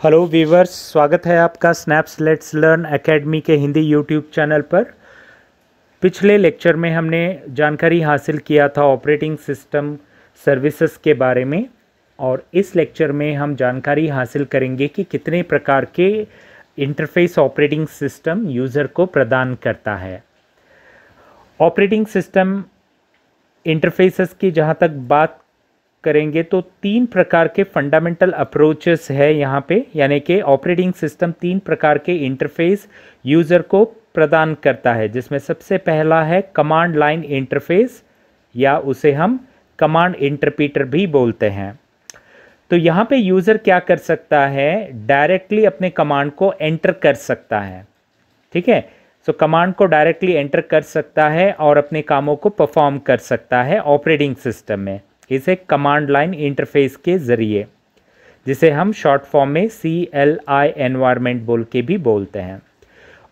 Hello viewers, स्वागत है आपका स्नैप्स लेट्स लर्न एकेडमी के हिंदी यूट्यूब चैनल पर। पिछले लेक्चर में हमने जानकारी हासिल किया था ऑपरेटिंग सिस्टम सर्विसेज के बारे में, और इस लेक्चर में हम जानकारी हासिल करेंगे कि कितने प्रकार के इंटरफेस ऑपरेटिंग सिस्टम यूज़र को प्रदान करता है। ऑपरेटिंग सिस्टम इंटरफेसेस की जहाँ तक बात करेंगे तो तीन प्रकार के फंडामेंटल अप्रोचेस है यहाँ पे, यानी कि ऑपरेटिंग सिस्टम तीन प्रकार के इंटरफेस यूज़र को प्रदान करता है, जिसमें सबसे पहला है कमांड लाइन इंटरफेस, या उसे हम कमांड इंटरप्रीटर भी बोलते हैं। तो यहाँ पे यूज़र क्या कर सकता है, डायरेक्टली अपने कमांड को एंटर कर सकता है। ठीक है, सो कमांड को डायरेक्टली एंटर कर सकता है और अपने कामों को परफॉर्म कर सकता है ऑपरेटिंग सिस्टम में, इसे कमांड लाइन इंटरफेस के ज़रिए, जिसे हम शॉर्ट फॉर्म में CLI एनवायरनमेंट बोल के भी बोलते हैं।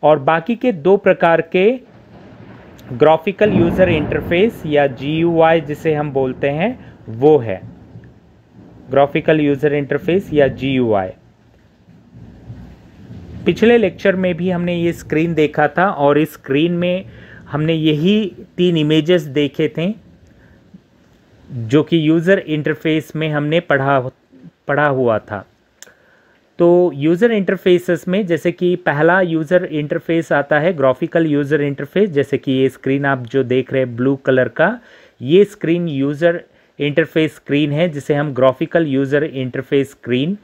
और बाकी के दो प्रकार के ग्राफिकल यूज़र इंटरफेस या GUI जिसे हम बोलते हैं, वो है ग्राफिकल यूज़र इंटरफेस या GUI। पिछले लेक्चर में भी हमने ये स्क्रीन देखा था, और इस स्क्रीन में हमने यही तीन इमेजेस देखे थे जो कि यूज़र इंटरफेस में हमने पढ़ा हुआ था। तो यूज़र इंटरफेसेस में जैसे कि पहला यूज़र इंटरफेस आता है ग्राफिकल यूज़र इंटरफेस, जैसे कि ये स्क्रीन आप जो देख रहे हैं ब्लू कलर का, ये स्क्रीन यूज़र इंटरफेस स्क्रीन है, जिसे हम ग्राफिकल यूज़र इंटरफेस स्क्रीन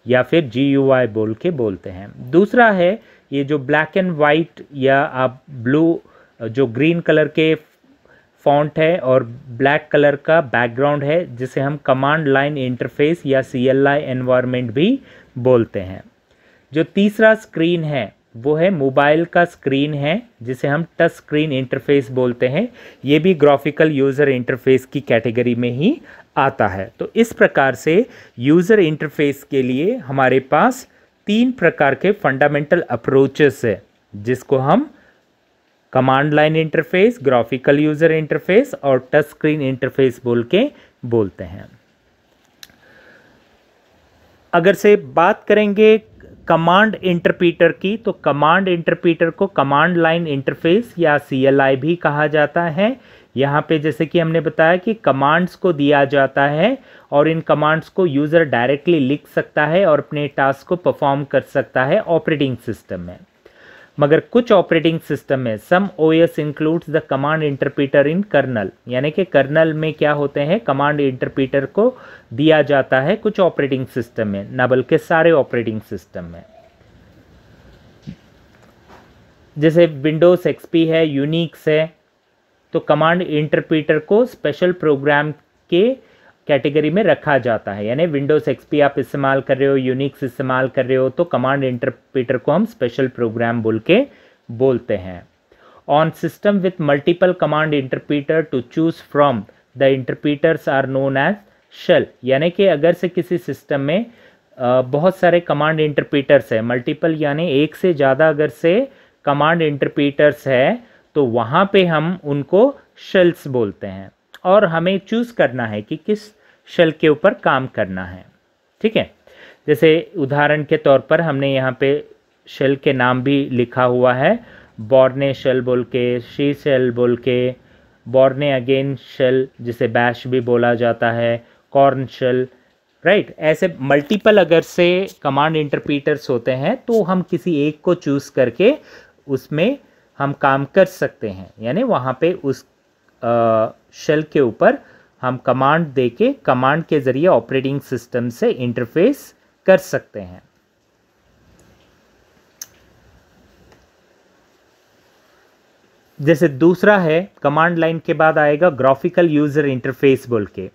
या फिर GUI बोल के बोलते हैं। दूसरा है ये जो ब्लैक एंड वाइट या आप ब्लू जो ग्रीन कलर के फॉन्ट है और ब्लैक कलर का बैकग्राउंड है, जिसे हम कमांड लाइन इंटरफेस या CLI एनवायरनमेंट भी बोलते हैं। जो तीसरा स्क्रीन है वो है मोबाइल का स्क्रीन है, जिसे हम टच स्क्रीन इंटरफेस बोलते हैं। ये भी ग्राफिकल यूज़र इंटरफेस की कैटेगरी में ही आता है। तो इस प्रकार से यूज़र इंटरफेस के लिए हमारे पास तीन प्रकार के फंडामेंटल अप्रोचेस है, जिसको हम command line interface, graphical user interface और टच स्क्रीन इंटरफेस बोल के बोलते हैं। अगर से बात करेंगे कमांड इंटरप्रीटर की, तो कमांड इंटरप्रीटर को कमांड लाइन इंटरफेस या CLI भी कहा जाता है। यहाँ पे जैसे कि हमने बताया कि कमांड्स को दिया जाता है और इन कमांड्स को यूज़र डायरेक्टली लिख सकता है और अपने टास्क को परफॉर्म कर सकता है ऑपरेटिंग सिस्टम में। मगर कुछ ऑपरेटिंग सिस्टम में some OS includes the command interpreter in kernel, यानी कि कर्नल में क्या होते हैं, कमांड इंटरप्रीटर को दिया जाता है कुछ ऑपरेटिंग सिस्टम में, ना बल्कि सारे ऑपरेटिंग सिस्टम में। जैसे विंडोज़ XP है, यूनिक्स है, तो कमांड इंटरप्रीटर को स्पेशल प्रोग्राम के कैटेगरी में रखा जाता है। यानी विंडोज़ XP आप इस्तेमाल कर रहे हो, यूनिक्स इस्तेमाल कर रहे हो, तो कमांड इंटरप्रीटर को हम स्पेशल प्रोग्राम बोल के बोलते हैं। On system with multiple command interpreter to choose from the interpreters are known as shell, यानी कि अगर से किसी सिस्टम में बहुत सारे कमांड इंटरप्रीटर्स है, मल्टीपल यानी एक से ज़्यादा अगर से कमांड इंटरप्रीटर्स है, तो वहाँ पे हम उनको शेल्स बोलते हैं, और हमें चूज़ करना है कि किस शेल के ऊपर काम करना है। ठीक है, जैसे उदाहरण के तौर पर हमने यहाँ पे शेल के नाम भी लिखा हुआ है, बॉर्ने शेल बोल के, शी शेल बोल के, बॉर्ने अगेन शेल जिसे बैश भी बोला जाता है, कॉर्न शेल, राइट। ऐसे मल्टीपल अगर से कमांड इंटरप्रीटर्स होते हैं तो हम किसी एक को चूज़ करके उसमें हम काम कर सकते हैं, यानी वहाँ पे उस शेल के ऊपर हम कमांड देके कमांड के ज़रिए ऑपरेटिंग सिस्टम से इंटरफेस कर सकते हैं। जैसे दूसरा है कमांड लाइन के बाद आएगा ग्राफिकल यूज़र इंटरफेस बोल के।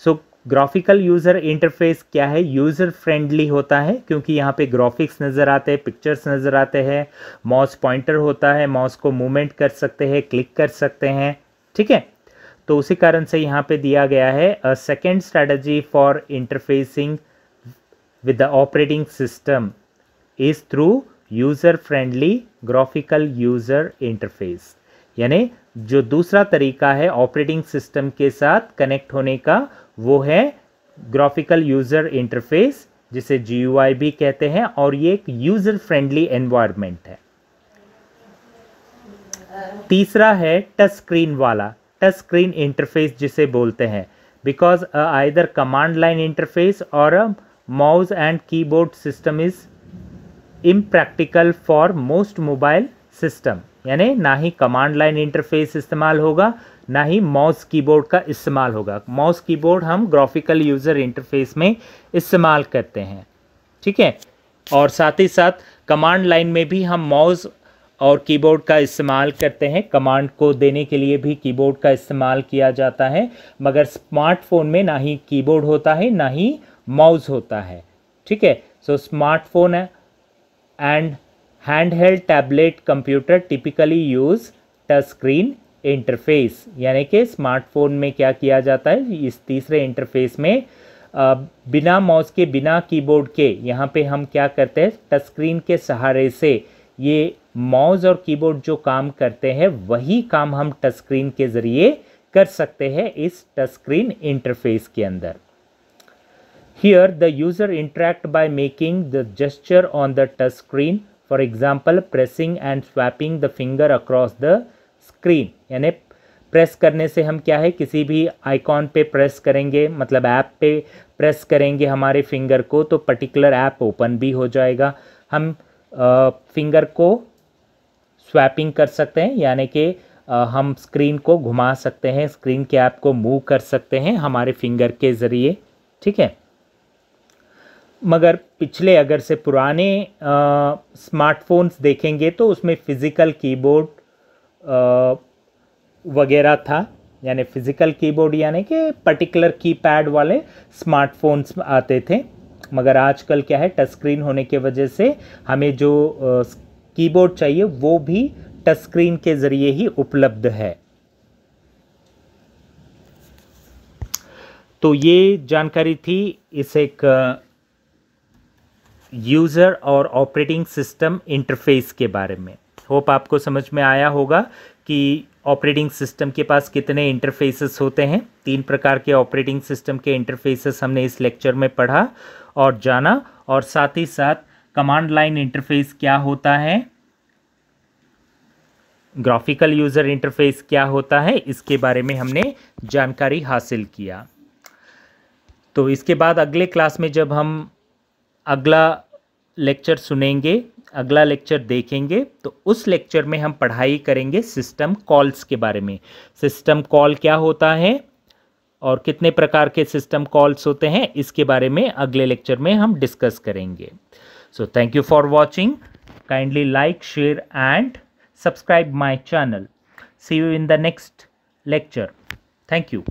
सो ग्राफिकल यूज़र इंटरफेस क्या है, यूज़र फ्रेंडली होता है, क्योंकि यहाँ पे ग्राफिक्स नज़र आते हैं, पिक्चर्स नज़र आते हैं, माउस पॉइंटर होता है, माउस को मूवमेंट कर सकते हैं, क्लिक कर सकते हैं। ठीक है, तो उसी कारण से यहाँ पे दिया गया है a second strategy for interfacing with the operating system is through user friendly graphical user interface, यानी जो दूसरा तरीका है ऑपरेटिंग सिस्टम के साथ कनेक्ट होने का, वो है ग्राफिकल यूज़र इंटरफेस जिसे GUI भी कहते हैं, और ये एक यूज़र फ्रेंडली एनवायरनमेंट है। तीसरा है टच स्क्रीन वाला, टच स्क्रीन इंटरफेस जिसे बोलते हैं, because either command line interface or a mouse and keyboard system is impractical for most mobile system. यानी ना ही कमांड लाइन इंटरफेस इस्तेमाल होगा, ना ही माउस कीबोर्ड का इस्तेमाल होगा। माउस कीबोर्ड हम ग्राफिकल यूज़र इंटरफेस में इस्तेमाल करते हैं, ठीक है। और साथ ही साथ कमांड लाइन में भी हम माउस और कीबोर्ड का इस्तेमाल करते हैं, कमांड को देने के लिए भी कीबोर्ड का इस्तेमाल किया जाता है। मगर स्मार्टफोन में ना ही कीबोर्ड होता है, ना ही माउस होता है, ठीक है। So smartphone and handheld tablet computer typically use touch screen interface. यानी कि स्मार्टफोन में क्या किया जाता है, इस तीसरे इंटरफेस में बिना माउस के, बिना कीबोर्ड के, यहाँ पे हम क्या करते हैं, टच स्क्रीन के सहारे से ये माउस और कीबोर्ड जो काम करते हैं वही काम हम टच स्क्रीन के ज़रिए कर सकते हैं इस टच स्क्रीन इंटरफेस के अंदर। Here the user interact by making the gesture on the touch screen, for example pressing and swapping the finger across the screen। यानी प्रेस करने से हम क्या है, किसी भी आइकॉन पे प्रेस करेंगे, मतलब ऐप पे प्रेस करेंगे हमारे फिंगर को, तो पर्टिकुलर ऐप ओपन भी हो जाएगा। हम फिंगर को स्वैपिंग कर सकते हैं, यानी कि हम स्क्रीन को घुमा सकते हैं, स्क्रीन के ऐप को मूव कर सकते हैं हमारे फिंगर के ज़रिए, ठीक है। मगर पिछले अगर से पुराने स्मार्टफोन्स देखेंगे तो उसमें फ़िज़िकल कीबोर्ड वगैरह था, यानी फ़िज़िकल कीबोर्ड यानी कि पर्टिकुलर कीपैड वाले स्मार्टफोन्स आते थे। मगर आजकल क्या है, टच स्क्रीन होने के वजह से हमें जो कीबोर्ड चाहिए वो भी टच स्क्रीन के ज़रिए ही उपलब्ध है। तो ये जानकारी थी इस एक यूज़र और ऑपरेटिंग सिस्टम इंटरफेस के बारे में। होप आपको समझ में आया होगा कि ऑपरेटिंग सिस्टम के पास कितने इंटरफेसेस होते हैं। 3 प्रकार के ऑपरेटिंग सिस्टम के इंटरफेसेस हमने इस लेक्चर में पढ़ा और जाना, और साथ ही साथ कमांड लाइन इंटरफेस क्या होता है, ग्राफिकल यूज़र इंटरफेस क्या होता है, इसके बारे में हमने जानकारी हासिल किया। तो इसके बाद अगले क्लास में जब हम अगला लेक्चर सुनेंगे, अगला लेक्चर देखेंगे, तो उस लेक्चर में हम पढ़ाई करेंगे सिस्टम कॉल्स के बारे में। सिस्टम कॉल क्या होता है और कितने प्रकार के सिस्टम कॉल्स होते हैं, इसके बारे में अगले लेक्चर में हम डिस्कस करेंगे। So thank you for watching. Kindly like, share and subscribe my channel. See you in the next lecture. Thank you.